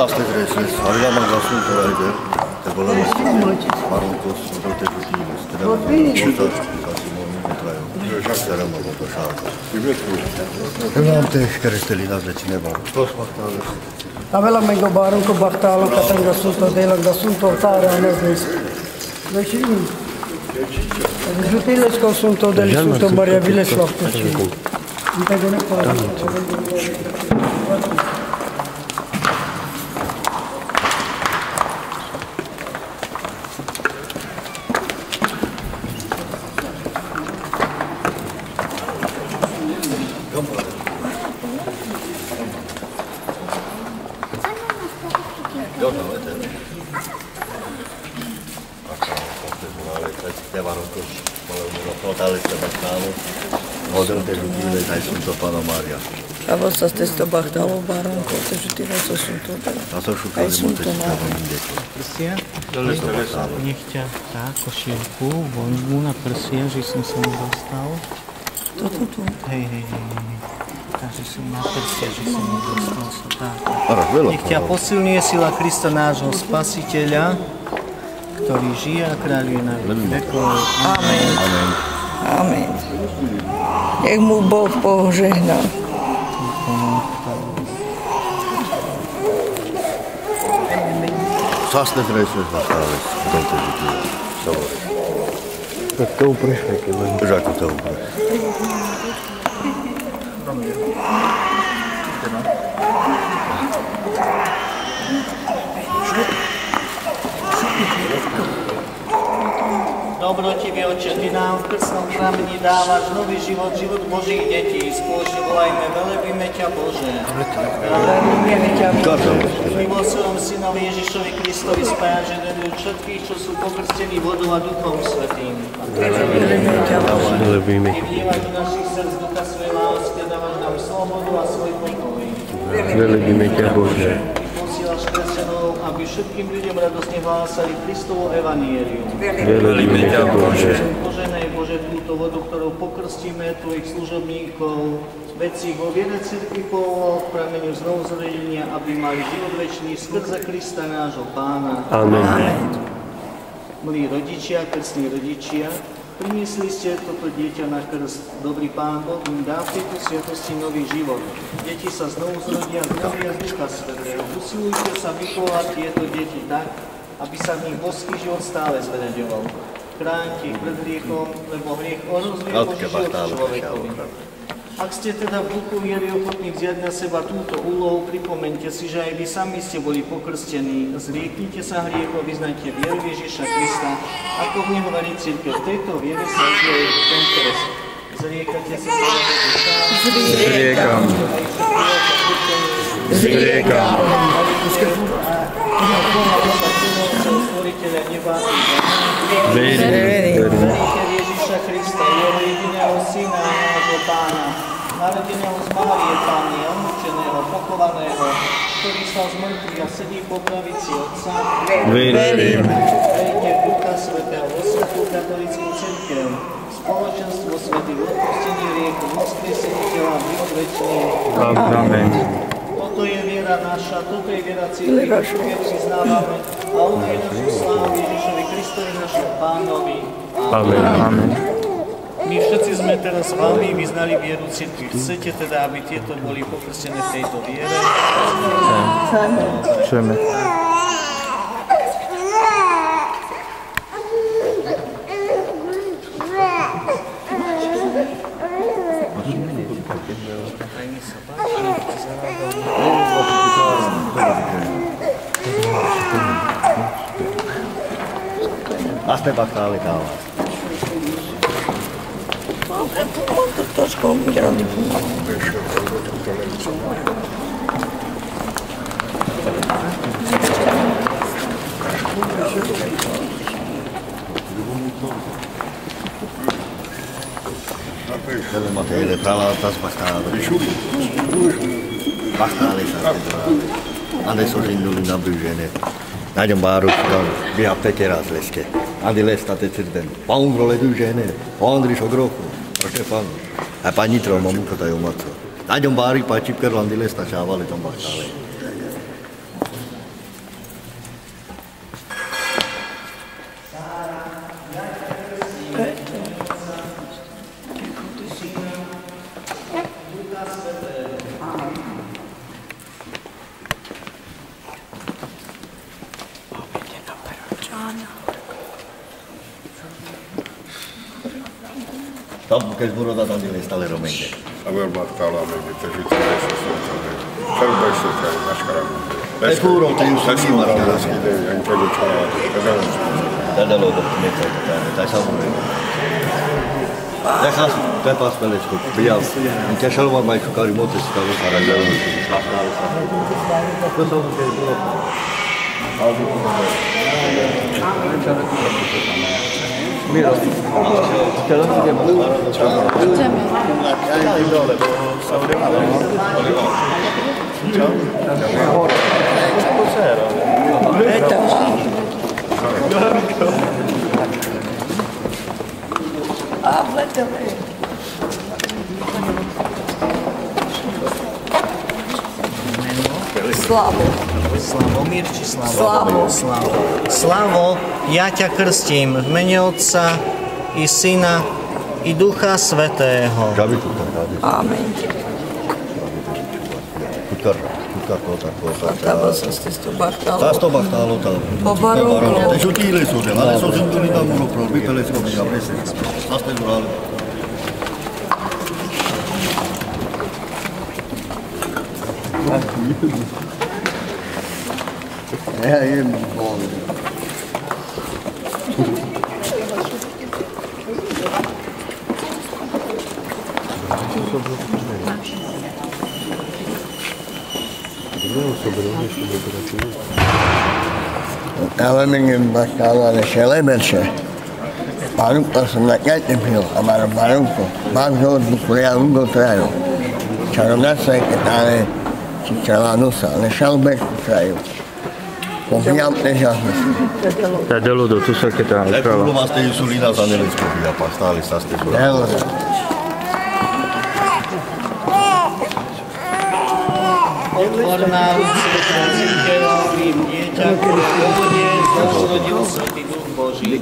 Astăzi resurs, aveam magasul de la ide, de volăm baroncos, rote cutile, stăream ca să mă mă traiu. Stăream mă mă șalcă. Aveam te crestelina de cineva. Toți factale. Aveam mega baronco bahtalo, katanga suto dela gasunto tare aneznes. Deci Žutile sunto del sunto variabile sotto. Intendone qua. A vossa stessa bahtalo baronko, te žutile sunto dela. A to šukali mote stava indeko. Prsia, nech ťa tá košielku, vonžmu na prsia, že som sa mu dostal. Toto tu. Hej. Takže som na prsia, že som mu dostal sa tak. Nech ťa posilňuje sila Krista, nášho Spasiteľa, ktorý žije a kráľuje na vekov. Amen. Amen. Nech mu Boh požehná. Astăzi resurs factale, rote cutile. Так те упрešli, keď len... Žako te upreš. Dobrotivý Oče, Ty nám v krstnom pramení dávaš nový život, život Božích detí. Spoločne volajme, velebíme ťa Bože. Velebíme ťa Bože. S milosrdným Synovi Ježišovi Kristovi spája, že vedujú všetkých, čo sú pokrstení vodou a Duchom Svätým. Velebíme ťa Bože. Velebíme. Ty vnímaš do našich srdc ducha svojej lásky a dávaš nám slobodu a svoj pokoj. Velebíme ťa Bože. Posílaš kresťanov, aby všetkým ľuďom radosne hlásali Kristovo evanjelium. Velebíme ťa Bože. Poženaj Bože túto vodu, ktorou pokrstíme Tvojich služobníkov, vedci vo viere cirkvi po prameniu znovuzrodenia, aby mali život večný skrze Krista nášho Pána. Amen. Milí rodičia, krstní rodičia, priniesli ste toto dieťa na krst. Dobrý Pán Boh im dá v tejto sviatosti nový život. Deti sa znovu zrodia z Ducha Svätého. Usilujte sa vychovať tieto deti tak, aby sa v nich božský život stále zveľaďoval. Chráňte ich pred hriechom, lebo hriech ohrozuje Boží život človekovi. Ak ste teda v duchu viery ochotní vziať na seba túto úlohu, pripomeňte si, že aj vy sami ste boli pokrstení. Zrieknite sa hriechov, vyznajte vieru Ježiša Krista, ako v neho verí cirkev. V tejto viere sa udeje ten krst. Zriekate sa svojho ducha. Zriekam. Zriekam. Stvoriteľa neba i Verím. Veríte v Ježiša Krista, jeho jediného Syna a nášho Pána, narodeného z Márie Panny, omúčeného, pochovaného, ktorý stal z mŕtvych a sedí po pravici Otca. Verím. Verite v Ducha Svätého, vo Svätú katolícku cirkev, spoločenstvo svätých, odpustenie hriechov, vzkriesenie tela, život večný. Amen. Toto je viera naša, toto je viera cirkvi, ktorú priznávame a ono je našu slávu Ježišovi Kristovi, našom Pánovi. Amen. My všetci sme teraz s vami vyznali vieru cirkvi. Chcete teda, aby tieto boli pokrstené v tejto viere? Chceme. Asta e factale cava. To scombierano di più. Delle materie, tra l'altro sbastato. Bastale adesso žinduli na Bűžene. Nájdem báruška, běhá pětě raz leske. Andi lestate cirden. Paungrole Bűžene, Andriš ogrochu. Proše pan. A paní tromo muka taj umaco. Nájdem bári pačipker, andi lesta šávali tam bastale. Tam, keď zboroda tam je stále romenge. Samuel Bartala, meg te zsitter és azt mondtam, hogy felbeszélt el Máskarámon. Egy kúró, te jussz a viimarra. Lesz ide, egy tegő család, ez nem Tällä loudottu tai savureita. Tässä pepas välissä, kun pian. Mikä salva vaikka kaari muotoista kalusaara jälkeen. Jos on se tulo. Miro. Täällä on Slavo. Slavomír či Slavo? Slavo. Slavo, ja ťa krstím v mene Otca i Syna i Ducha Svätého. Amen. Kutkar Tava sa ste to bahtalo. Tästä on bahtalo. Po barokko. Te su tiilisuudella. Ale se on syntynyt niitä mulokroon. Vipeleissä on ihan vesissä. Lasten uraali. Eihän ilman puolella. Täällä minun vasta ollaan se lemensä. Parukassa mä käyttäpillä, amara parukko. Mahdollisuus tulee ulkotrajo. Sanon tässä, että täällä sitten lanussa on salbekkutrajo. Pohjaamme saamassa. Tää deludo, tu sa che tää Ecco, prova. lumasta insulina sa nell'iscopia, pastali, asti sulla. Täällä. Otvorná Svetá Církev, tým dieťa, ktoré povodie zrodil Svätý Duch Boží.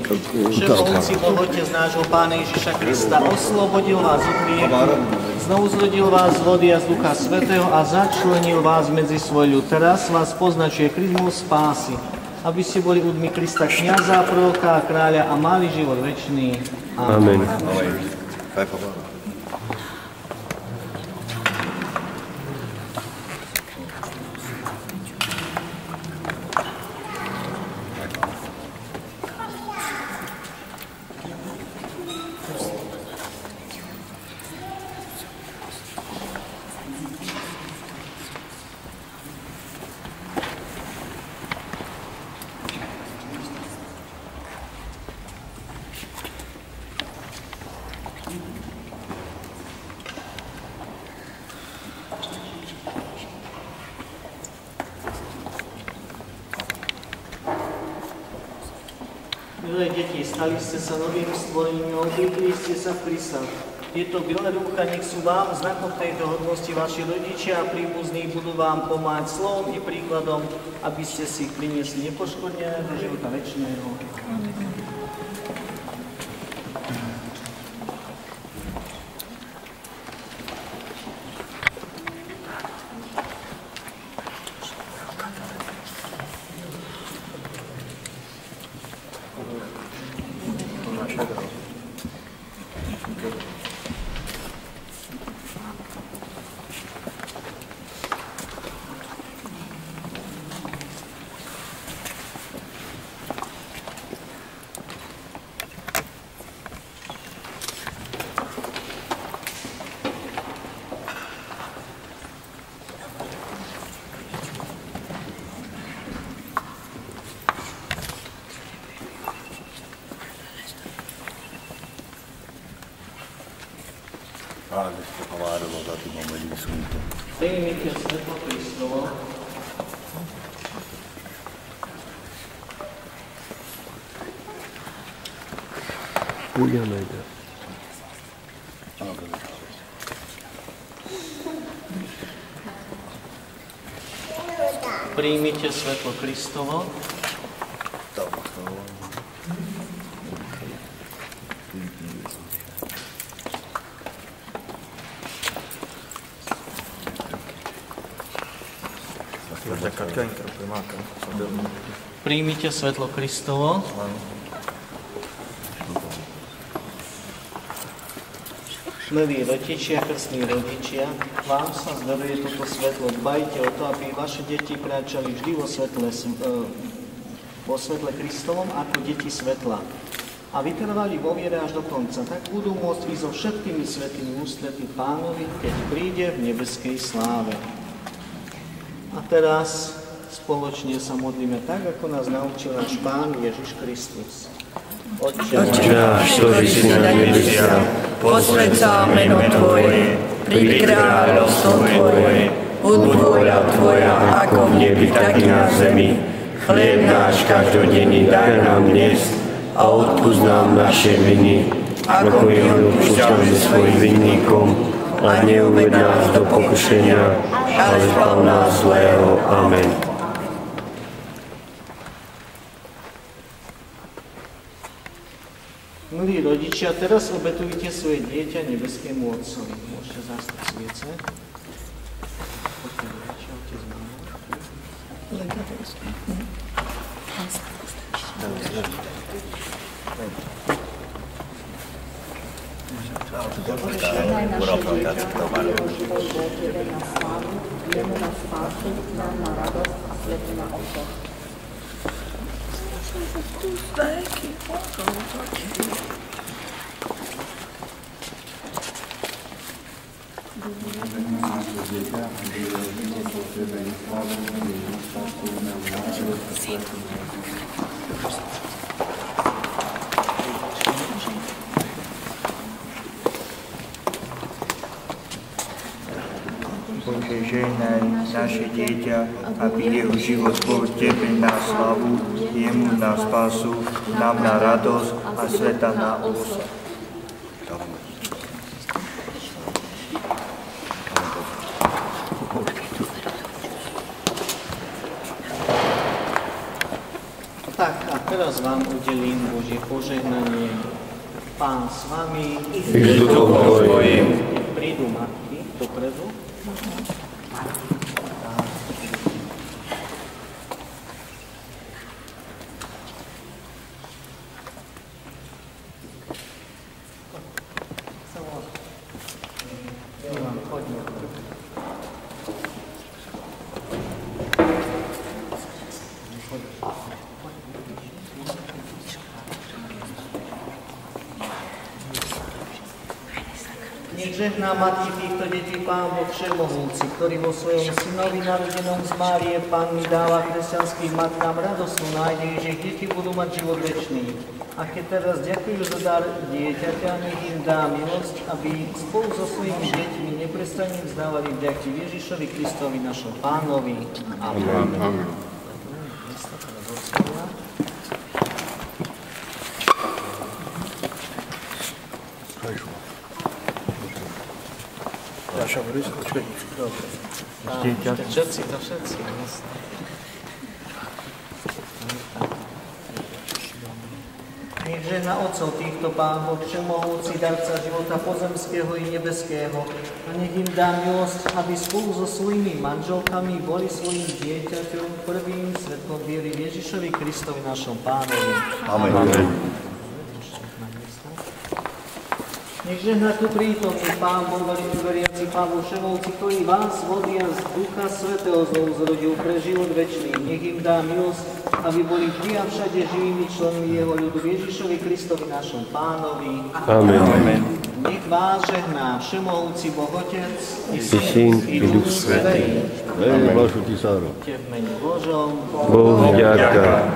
Všemovúci Boh Otec nášho Pána Ježiša Krista oslobodil vás od hriechu, znovu zrodil vás z vody a z Ducha Svätého a začlenil vás medzi svoj ľud. Teraz vás poznačuje kryzmou spásy, aby ste boli ľuďmi Krista kňaza, proroka a kráľa a mali život večný. Amen. Milé deti, stali ste sa novým stvorením a obliekli ste sa v Krista. Tieto biele rúcha nech sú vám znakom tejto hodnosti. Vaši rodičia a príbuzní budú vám pomáhať slovom i príkladom, aby ste si ich priniesli nepoškodnené do života večného. Äänestä kavaadella otatiin omen suuntaan. Príjmite svetlo Kristovo. Ujemejte. Príjmite svetlo Kristovo. Príjmite svetlo Kristovo. Milí rodičia, krstní rodičia, vám sa zdaruje toto svetlo. Dbajte o to, aby vaše deti kráčali vždy vo svetle Kristovom ako deti svetla. A vytrvali vo viere až do konca. Tak budú môcť ísť so všetkými svätými ústretí Pánovi, keď príde v nebeskej sláve. A teraz spoločne sa modlíme tak, ako nás naučil náš Pán Ježiš Kristus. Otče náš, ktorý si na nebesiach, posväť sa meno Tvoje, príď kráľovstvo Tvoje, buď vôľa Tvoja, ako v nebi, tak i na zemi. Chlieb náš každodenný daj nám dnes a odpusť nám naše viny, ako my odpúšťame svojim vinníkom, a neuved nás do pokušenia, ale zbav nás zlého. Amen. Milí rodičia, teraz obetujte svoje dieťa nebeskému Otcovi. Môžete zástup sviece. Bože, žehnaj naše dieťa, aby jeho život bol Tebe na slavu, jemu na spásu, nám na radosť a sveta na osud. Tak a teraz vám udelím Božie požehnanie. Pán s vami, prídu matky dopredu. Nech žehná matky týchto detí Pán Boh Všemohúci, ktorý vo svojom synovi narodenom z Márie Panny dáva kresťanským matkám radosnú nádej, že ich deti budú mať život večný. A keď teraz ďakujú za dar dieťaťa, nech im dá milosť, aby spolu so svojimi deťmi neprestane vzdávali vďaky Ježišovi Kristovi, našom Pánovi. Amen. Všetci. Nech žehná otcov týchto Pán Boh Všemohúci, darca života pozemského i nebeského, a nech im dá milosť, aby spolu so svojimi manželkami boli svojim dieťaťom prvým svedkom viery Ježišovi Kristovi, našom Pánovi. Amen. Nech žehná tu prítomný Pán Boh, veriaci Pán Boh Všemohúci, ktorý vás vodia z Ducha Svätého znovu zrodil pre život večný. Nech im dá milosť, aby boli vždy a všade živými členmi jeho ľudu Ježišovi Kristovi, našom Pánovi. Amen. Nech vás žehná Všemohúci Boh Otec i Syn i Duch Svätý. Vašu tisáru. V mene Božom. Bohu vďaka.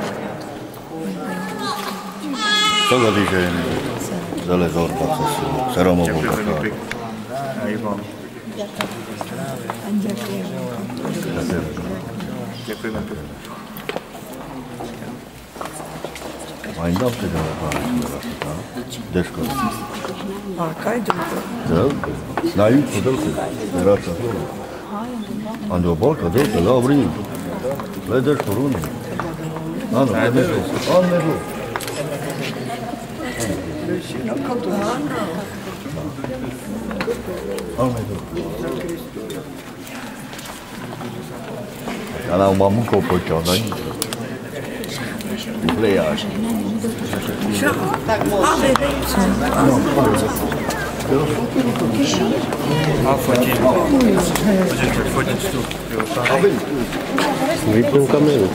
Co za dýženie? Zele zorba sa sú. Seromovo došáru. Aj vám. Ďakujeme. Aj dám teda pánu Rasuta. Deško. A kaj drugo? Delke. Najúco delke. Rača. Ando bolka delke, dobrý. Le deško rúne. Áno, le deško. On nebol. Ale mamukou počal, ne? Vyhlejáš. Tak môžete. Vypnú kameru.